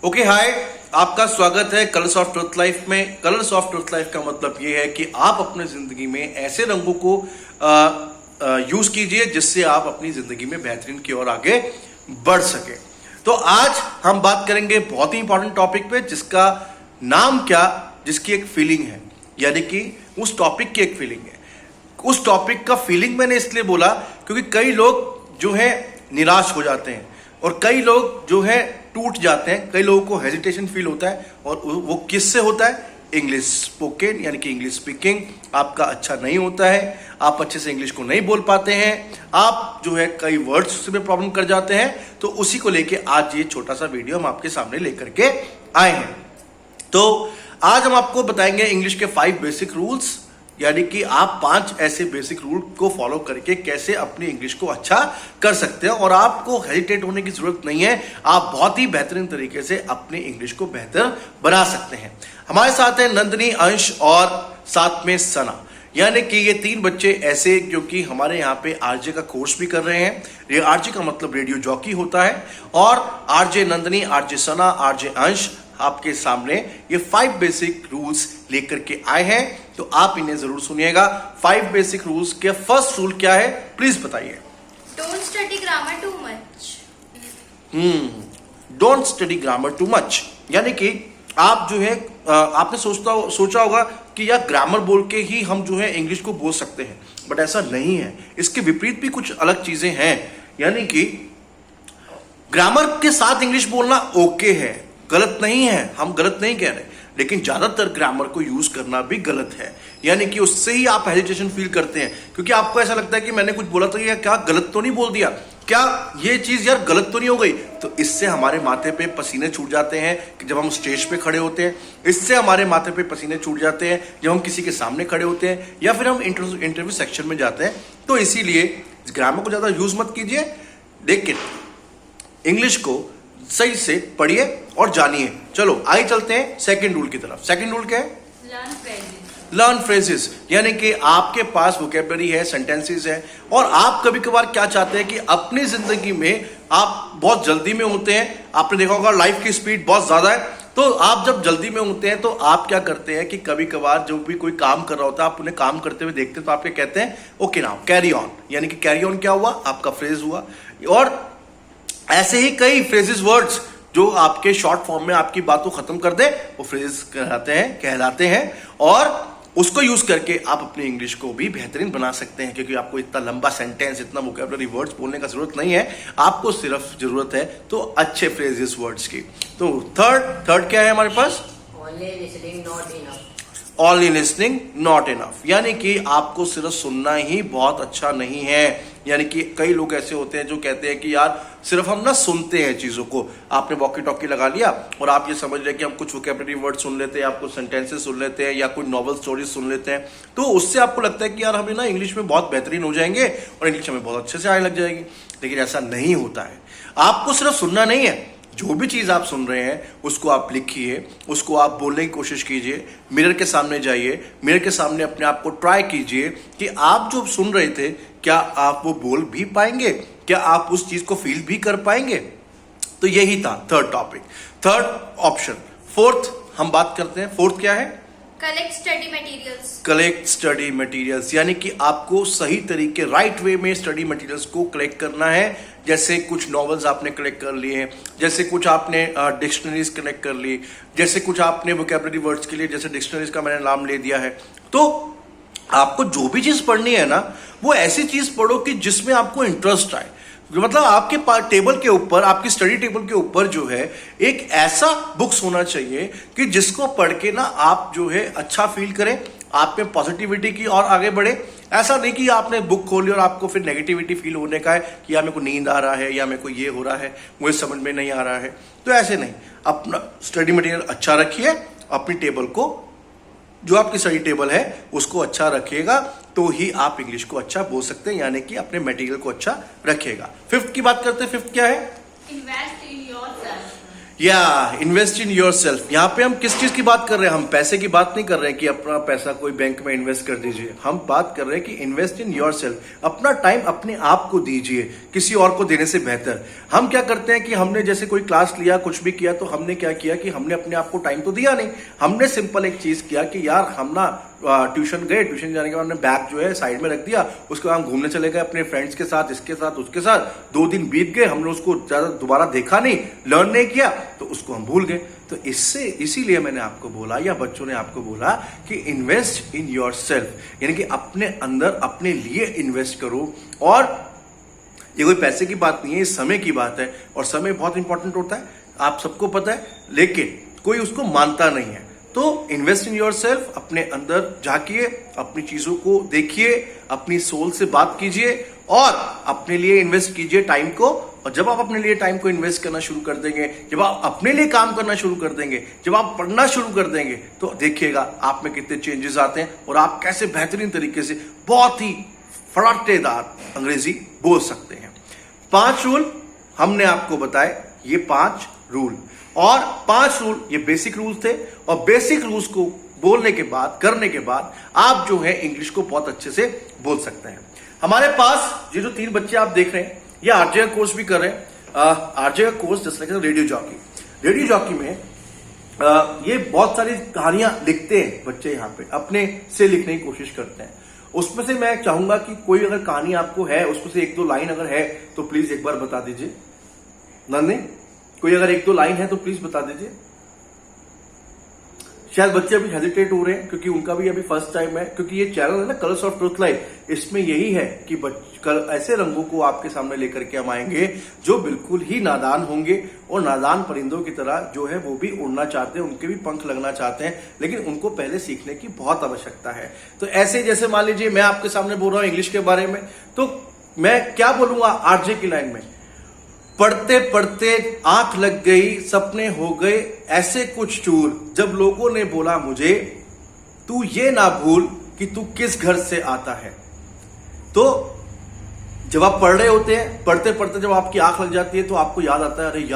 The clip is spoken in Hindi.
ओके हाय, आपका स्वागत है कलर्स ऑफ ट्रुथ लाइफ में। कलर्स ऑफ ट्रुथ लाइफ का मतलब ये है कि आप अपने जिंदगी में ऐसे रंगों को यूज कीजिए जिससे आप अपनी जिंदगी में बेहतरीन की ओर आगे बढ़ सके। तो आज हम बात करेंगे बहुत ही इंपॉर्टेंट टॉपिक पे, जिसका नाम क्या, जिसकी एक फीलिंग है, यानी कि उस टॉपिक की एक फीलिंग है। उस टॉपिक का फीलिंग मैंने इसलिए बोला क्योंकि कई लोग जो है निराश हो जाते हैं और कई लोग जो है टूट जाते हैं। कई लोगों को हेजिटेशन फील होता है और वो किससे होता है? इंग्लिश स्पोकन यानी कि इंग्लिश स्पीकिंग आपका अच्छा नहीं होता है, आप अच्छे से इंग्लिश को नहीं बोल पाते हैं, आप जो है कई वर्ड्स से भी प्रॉब्लम कर जाते हैं। तो उसी को लेके आज ये छोटा सा वीडियो हम आपके सामने लेकर के आए हैं। तो आज हम आपको बताएंगे इंग्लिश के 5 बेसिक रूल्स, यानी कि आप 5 ऐसे बेसिक रूल को फॉलो करके कैसे अपनी इंग्लिश को अच्छा कर सकते हैं और आपको हेजिटेट होने की जरूरत नहीं है। आप बहुत ही बेहतरीन तरीके से अपनी इंग्लिश को बेहतर बना सकते हैं। हमारे साथ है नंदनी, अंश और साथ में सना, यानी कि ये 3 बच्चे ऐसे जो कि हमारे यहाँ पे आरजे का कोर्स भी कर रहे हैं। ये आरजे का मतलब रेडियो जॉकी होता है और आरजे नंदनी, आरजे सना, आरजे अंश आपके सामने ये 5 बेसिक रूल्स लेकर के आए हैं। तो आप इन्हें जरूर सुनिएगा। 5 बेसिक रूल्स के फर्स्ट रूल क्या है, प्लीज बताइए। Don't study grammar too much. Don't study grammar too much, यानी कि आप जो है आपने सोचा होगा कि यार ग्रामर बोल के ही हम जो है इंग्लिश को बोल सकते हैं, बट ऐसा नहीं है। इसके विपरीत भी कुछ अलग चीजें हैं। यानी कि ग्रामर के साथ इंग्लिश बोलना ओके है, गलत नहीं है, हम गलत नहीं कह रहे, लेकिन ज्यादातर ग्रामर को यूज करना भी गलत है। यानी कि उससे ही आप हेजिटेशन फील करते हैं क्योंकि आपको ऐसा लगता है कि मैंने कुछ बोला तो ये क्या गलत तो नहीं बोल दिया, क्या ये चीज यार गलत तो नहीं हो गई। तो इससे हमारे माथे पे पसीने छूट जाते हैं कि जब हम स्टेज पे खड़े होते हैं, इससे हमारे माथे पे पसीने छूट जाते हैं जब हम किसी के सामने खड़े होते हैं या फिर हम इंटरव्यू सेक्शन में जाते हैं। तो इसीलिए ग्रामर को ज्यादा यूज मत कीजिए, लेकिन इंग्लिश को सही से पढ़िए और जानिए। चलो आइए चलते हैं सेकंड रूल की तरफ। सेकंड रूल क्या है? Learn phrases. लर्न फ्रेजेस, यानी कि आपके पास वोकेबलरी है, सेंटेंसेस है और आप कभी कभार क्या चाहते हैं कि अपनी जिंदगी में आप बहुत जल्दी में होते हैं। आपने देखा होगा लाइफ की स्पीड बहुत ज्यादा है, तो आप जब जल्दी में होते हैं तो आप क्या करते हैं कि कभी कभार जब भी कोई काम कर रहा होता है, आप उन्हें काम करते हुए देखते हैं तो आप क्या कहते हैं? Okay now carry on. यानी कि कैरी ऑन क्या हुआ? आपका फ्रेज हुआ। और ऐसे ही कई फ्रेजेस वर्ड्स जो आपके शॉर्ट फॉर्म में आपकी बात को खत्म कर दे, वो फ्रेज कहलाते हैं और उसको यूज करके आप अपनी इंग्लिश को भी बेहतरीन बना सकते हैं। क्योंकि आपको इतना लंबा सेंटेंस, इतना वोकैबुलरी वर्ड्स बोलने का जरूरत नहीं है, आपको सिर्फ जरूरत है तो अच्छे फ्रेजेस वर्ड्स की। तो थर्ड क्या है हमारे पास? Only listening, not enough. Only listening, not enough, यानी कि आपको सिर्फ सुनना ही बहुत अच्छा नहीं है। यानी कि कई लोग ऐसे होते हैं जो कहते हैं कि यार सिर्फ हम ना सुनते हैं चीजों को। आपने वॉकी टॉकी लगा लिया और आप ये समझ रहे हैं कि हम कुछ वोकैबुलरी वर्ड सुन लेते हैं, आप कुछ सेंटेंसेस सुन लेते हैं या कोई नॉवल स्टोरीज सुन लेते हैं, तो उससे आपको लगता है कि यार हमें ना इंग्लिश में बहुत बेहतरीन हो जाएंगे और इंग्लिश हमें बहुत अच्छे से आने लग जाएगी। लेकिन ऐसा नहीं होता है। आपको सिर्फ सुनना नहीं है, जो भी चीज आप सुन रहे हैं उसको आप लिखिए, उसको आप बोलने की कोशिश कीजिए, मिरर के सामने जाइए, मिरर के सामने अपने आप को ट्राई कीजिए कि आप जो सुन रहे थे क्या आप वो बोल भी पाएंगे, क्या आप उस चीज को फील भी कर पाएंगे। तो यही था third topic, third option. Fourth हम बात करते हैं। फोर्थ क्या है? Collect study materials. Collect study materials, यानी कि आपको सही तरीके, राइट वे में स्टडी मटेरियल्स को कलेक्ट करना है। जैसे कुछ नॉवेल्स आपने कलेक्ट कर लिए हैं, जैसे कुछ आपने डिक्शनरीज कलेक्ट कर ली, जैसे कुछ आपने वोकैबुलरी वर्ड्स के लिए जैसे डिक्शनरीज का मैंने नाम ले दिया है। तो आपको जो भी चीज पढ़नी है ना, वो ऐसी चीज पढ़ो कि जिसमें आपको इंटरेस्ट आए। मतलब आपके टेबल के ऊपर, आपकी स्टडी टेबल के ऊपर जो है एक ऐसा बुक्स होना चाहिए कि जिसको पढ़ के ना आप जो है अच्छा फील करें, आप में पॉजिटिविटी की और आगे बढ़े। ऐसा नहीं कि आपने बुक खोली और आपको फिर नेगेटिविटी फील होने का है कि या मेरे को नींद आ रहा है या मेरे को ये हो रहा है, मुझे समझ में नहीं आ रहा है। तो ऐसे नहीं, अपना स्टडी मटेरियल अच्छा रखिए, अपनी टेबल को, जो आपकी स्टडी टेबल है उसको अच्छा रखिएगा तो ही आप इंग्लिश को अच्छा बोल सकते हैं, यानी कि अपने मटेरियल को अच्छा रखिएगा। फिफ्थ की बात करते हैं। फिफ्थ क्या है? Invest in yourself. या इन्वेस्ट इन योर सेल्फ। यहाँ पे हम किस चीज की बात कर रहे हैं? हम पैसे की बात नहीं कर रहे हैं कि अपना पैसा कोई बैंक में इन्वेस्ट कर दीजिए। हम बात कर रहे हैं कि इन्वेस्ट इन योर सेल्फ। अपना टाइम अपने आप को दीजिए, किसी और को देने से बेहतर। हम क्या करते हैं कि हमने जैसे कोई क्लास लिया, कुछ भी किया, तो हमने क्या किया कि हमने अपने आप को टाइम तो दिया नहीं। हमने सिंपल एक चीज किया कि यार हम ना ट्यूशन गए, ट्यूशन जाने के बाद हमने बैग जो है साइड में रख दिया, उसके बाद हम घूमने चले गए अपने फ्रेंड्स के साथ, इसके साथ उसके साथ। 2 दिन बीत गए, हमने उसको ज्यादा दोबारा देखा नहीं, लर्न नहीं किया, तो उसको हम भूल गए। तो इससे इसीलिए मैंने आपको बोला या बच्चों ने आपको बोला कि इन्वेस्ट इन योर सेल्फ, यानी कि अपने अंदर अपने लिए इन्वेस्ट करो। और ये कोई पैसे की बात नहीं है, ये समय की बात है, और समय बहुत इंपॉर्टेंट होता है, आप सबको पता है, लेकिन कोई उसको मानता नहीं है। तो इन्वेस्ट इन योर सेल्फ, अपने अंदर झांकिए, अपनी चीजों को देखिए, अपनी सोल से बात कीजिए और अपने लिए इन्वेस्ट कीजिए टाइम को। और जब आप अपने लिए टाइम को इन्वेस्ट करना शुरू कर देंगे, जब आप अपने लिए काम करना शुरू कर देंगे, जब आप पढ़ना शुरू कर देंगे, तो देखिएगा आप में कितने चेंजेस आते हैं और आप कैसे बेहतरीन तरीके से बहुत ही फराटेदार अंग्रेजी बोल सकते हैं। 5 रूल हमने आपको बताए, ये 5 रूल, और 5 रूल ये बेसिक रूल्स थे। और बेसिक रूल्स को बोलने के बाद, करने के बाद, आप जो है इंग्लिश को बहुत अच्छे से बोल सकते हैं। हमारे पास ये जो 3 बच्चे आप देख रहे हैं, ये आरजे का कोर्स भी कर रहे हैं। आरजे का कोर्स जैसे रेडियो जॉकी। रेडियो जॉकी में ये बहुत सारी कहानियां लिखते हैं बच्चे, यहाँ पे अपने से लिखने की कोशिश करते हैं। उसमें से मैं चाहूंगा कि कोई अगर कहानी आपको है, उसमें से 1-2 लाइन अगर है तो प्लीज एक बार बता दीजिए। नन्हे, कोई अगर 1-2 लाइन है तो प्लीज बता दीजिए। शायद बच्चे अभी हेजिटेट हो रहे हैं क्योंकि उनका भी अभी फर्स्ट टाइम है, क्योंकि ये चैनल है ना कलर्स ऑफ ट्रुथ लाइफ, इसमें यही है कि ऐसे रंगों को आपके सामने लेकर के हम आएंगे जो बिल्कुल ही नादान होंगे, और नादान परिंदों की तरह जो है वो भी उड़ना चाहते हैं, उनके भी पंख लगना चाहते हैं, लेकिन उनको पहले सीखने की बहुत आवश्यकता है। तो ऐसे जैसे मान लीजिए मैं आपके सामने बोल रहा हूं इंग्लिश के बारे में, तो मैं क्या बोलूंगा आरजे की लाइन में? पढ़ते पढ़ते आंख लग गई, सपने हो गए ऐसे कुछ चूर, जब लोगों ने बोला मुझे तू ये ना भूल कि तू किस घर से आता है। तो जब आप पढ़ रहे होते हैं, पढ़ते पढ़ते जब आपकी आंख लग जाती है तो आपको याद आता है, अरे यार